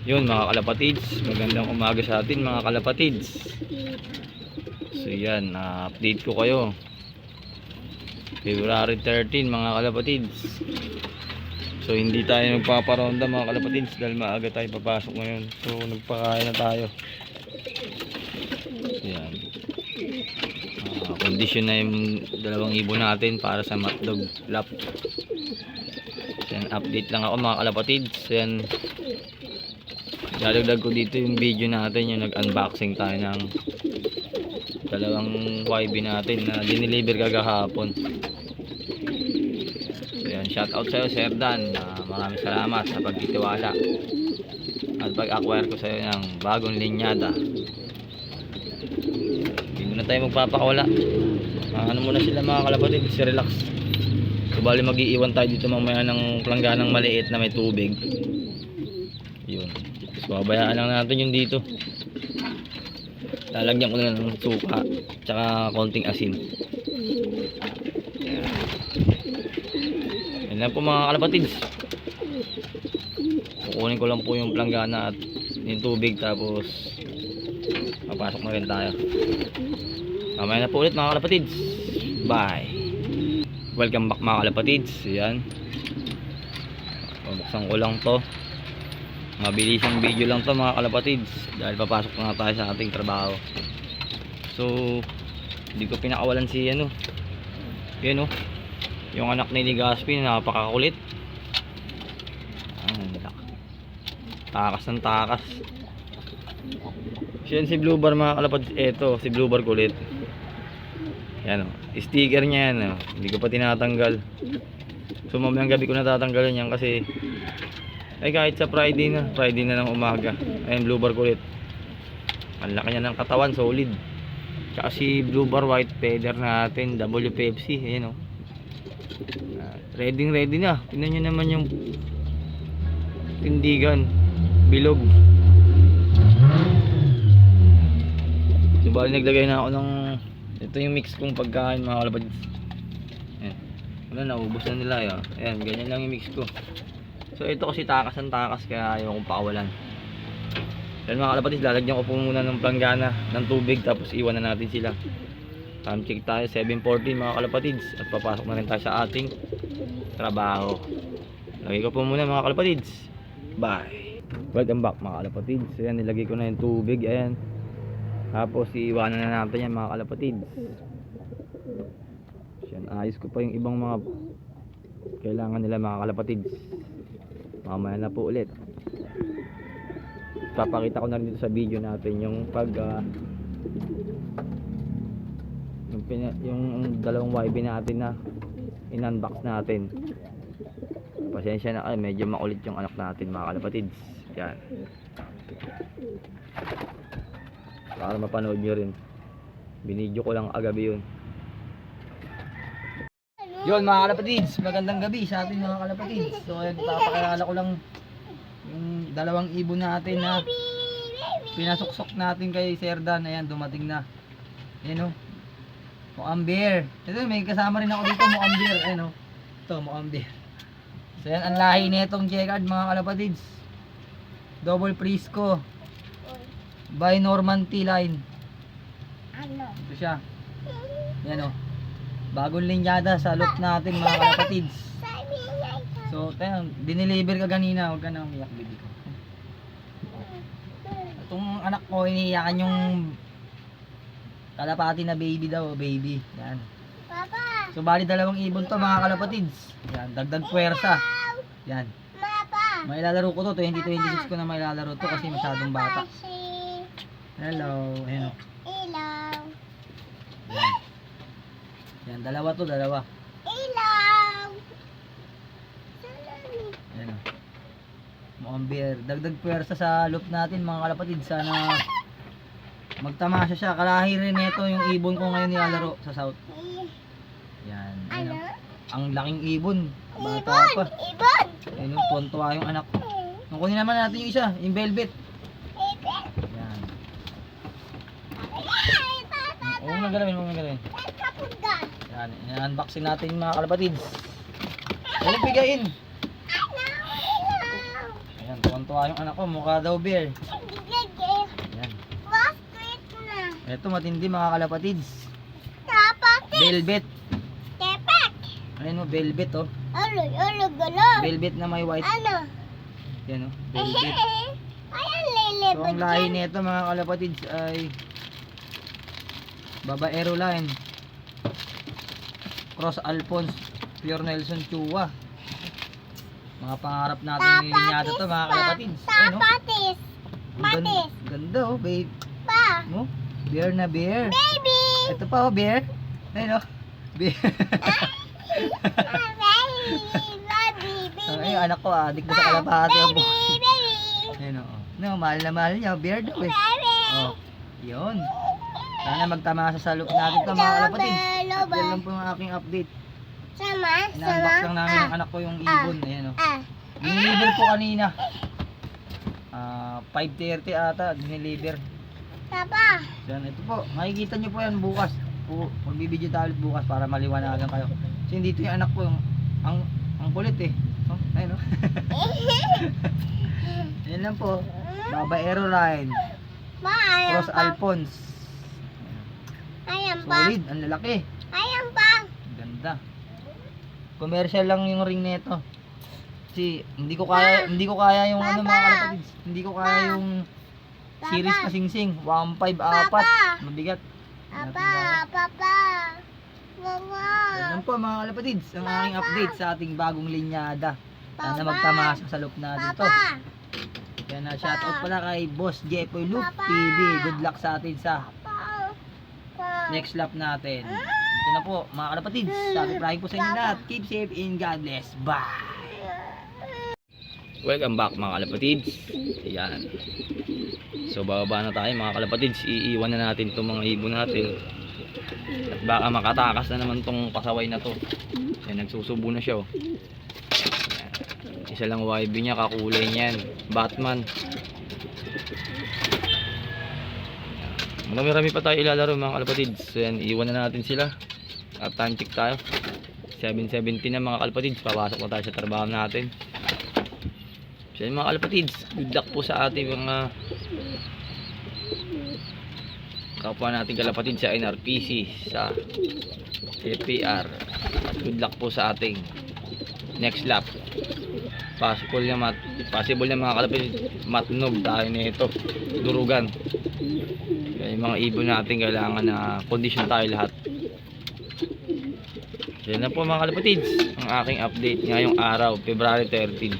Yun mga kalapatids, magandang umaga sa atin mga kalapatids. So yan, update ko kayo. February 13 mga kalapatids. So hindi tayo nagpaparonda mga kalapatids dahil maaga tayo papasok ngayon. So nagpakain na tayo. Yan. Condition na yung dalawang ibon natin para sa matdog lap. Yan, update lang ako mga kalapatids. Yan, dadagdag ko dito yung video natin, yung nag-unboxing tayo ng dalawang YB natin na dineliver kagahapon. So yan, shout out sa'yo Sir Dan, maraming salamat sa pagtitiwala at pag-acquire ko sa'yo ng bagong linyada. Hindi muna tayo magpapakawala, ano muna sila mga kalapatids, relax. So bali mag-iiwan tayo dito mamaya ng plangganang maliit na may tubig. Yun, so babayaan lang natin yung dito. Lalagyan ko na ng suka tsaka konting asin. Yan lang po mga kalapatids. Kukunin ko lang po yung planggana at yung tubig, tapos papasok na rin tayo. Mamaya na po ulit mga kalapatids. Bye. Welcome back mga kalapatids. Yan, pabuksan ko lang to. Mabilisang video lang to mga kalapatids dahil papasok na tayo sa ating trabaho. So hindi ko pinakawalan si yan yung anak ni Ligaspi na napakakulit. Takas ng takas. Yan si Blue Bar mga kalapatids. Eto si Blue Bar kulit. Yan sticker niya yan. Hindi ko pa tinatanggal. So mamayang gabi ko natatanggalan yan kasi kahit sa Friday na ng umaga. Ayun, Blue Bar kulit. Ang laki niya ng katawan, solid. Tsaka si Blue Bar White Feather natin, WPFC. Ayan o. Ready na. Tingnan nyo naman yung tindigan. Bilog. So bali naglagay na ako ng ito yung mix kong pagkain mga kalapatids. Ayan. Wala, naubos na nila yun. Ayan, ganyan lang yung mix ko. So ito kasi takas ang takas kaya ayaw kong pakawalan. Yan mga kalapatids, lalagyan ko po muna ng planggana ng tubig tapos iwan na natin sila. Time check tayo 7:14 mga kalapatids at papasok na rin tayo sa ating trabaho. Lagay ko po muna mga kalapatids. Bye. Welcome back mga kalapatids. Ayan, nilagay ko na yung tubig. Ayan. Tapos iiwanan na natin yan mga kalapatids. Yan, ayos ko pa yung ibang mga kailangan nila mga kalapatids. Mamaya na po ulit. Papakita ko na rin dito sa video natin yung pag yung dalawang YB natin na in-unbox natin. Pasensya na kayo, medyo makulit yung anak natin mga kalapatids. Yan, para mapanood nyo rin. Binidyo ko lang agabi yun. Yun mga kalapatids, magandang gabi sa atin mga kalapatids. So ayun, papakilala ko lang yung dalawang ibon natin na pinasuksok natin kay Sir Dan. Ayan, dumating na. Ayan o, Moambier. Ito, may kasama rin ako dito, Moambier. Ayan o, ito, Moambier. So ayan, ang lahi nitong checkered mga kalapatids. Double Frisco by Norman T-Line. Ito siya. Ayan o, bagong linyada sa loop natin mga kalapatids. So tayo, dineliver ka ganina. Huwag ka na umiyak, baby ko. Itong anak ko, iniiyakan yung kalapati na baby daw, baby. Yan. So bali dalawang ibon to mga kalapatids. Yan, dagdag puwersa. Yan. May lalaro ko to, 2026 ko na may lalaro to kasi masyadong bata. Hello. Ayan o. Yan. Yan, dalawa to, dalawa. Ilaw. Yan o. Moambier. Dagdag puwersa sa loop natin mga kalapatid. Sana magtamasya siya. Kalahi rin ito yung ibon ko ngayon nilalaro sa south. Yan. Yan o. Ang laking ibon. Bata pa. Yan o, tuwan-tuwa yung anak ko. Kunin naman natin yung isa, yung velvet. Yan. Huwag nang galawin, huwag nang galawin. Yan, i-unboxing natin yung mga kalapatids. Walang pigain. Ayan, tuwang-tuwa yung anak ko, mukha daw bear. Ayan. Ito matindi mga kalapatids. Velvet. Ayan o, velvet oh. Velvet na may white. Yan o, velvet. So ang lahi nito mga kalapatids ay babaero line. Cross Alphonse, Pure Nelson Chua. Mga pangarap natin yung linyado to mga kalapatids. Ayun o. Ganda oh, babe. No? Bear na bear. Ito pa oh, bear. Ayun oh. Bear. Ay, anak ko adik na sa kalapati oh. Ayun oh. No, mahal na mahal niya. Bear daw eh. Oh, yun. Sana magtamasa sa loop natin ito mga kalapatids. At yan lang po yung aking update. Ina-unbox lang namin ng anak ko yung ibon. Ayan o. Diniliver po kanina. 5:30 ata. Diniliver. Yan, ito po. Makikita nyo po yan bukas. Magbibideo tayo ulit bukas para maliwanagan kayo. Kasi dito yung anak ko yung ang kulit eh. Oh, ayun o. Yan lang po. Babaero line. Cross Alphonse. Solid, ang lalaki. Ganda. Commercial lang yung ring nito. Kasi hindi ko kaya yung ano mga kalapatids. Hindi ko kaya yung series na singsing. 1.5 apat. Mabigat. Yan po mga kalapatids. Ang aking update sa ating bagong linyada. Sana magtamasa sa loop na dito. Yan na, shoutout pala kay Boss Jepoy Loop TV. Good luck sa atin sa next lap natin. Ito na po mga kalapatids. Sabi praying po sa inyo lahat. Keep safe and God bless. Bye! Welcome back mga kalapatids. Ayan. So bababa na tayo mga kalapatids. Iiwan na natin itong mga ibon natin. At baka makatakas na naman itong pasaway na to. Ayan, nagsusubo na siya oh. Ayan. Isa lang YB niya, kakulay niyan. Batman. Marami pa tayo ilalaro mga kalapatids. So yan, iwan na natin sila. At time check tayo. 7:17 na mga kalapatids. Papasok na tayo sa trabaho natin. So yan mga kalapatids, good luck po sa ating mga kapwa natin kalapatids sa NRPC, sa FPR. At good luck po sa ating next lap. Possible na mga kalapatids, matnog tayo nito. Durugan. Yung mga ibon natin kailangan na condition tayo lahat. Yan na po mga kalapatids ang aking update ngayong araw, February 13.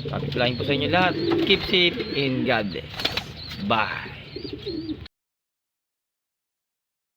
Happy flying po sa inyo lahat. Keep safe in God bless. Bye.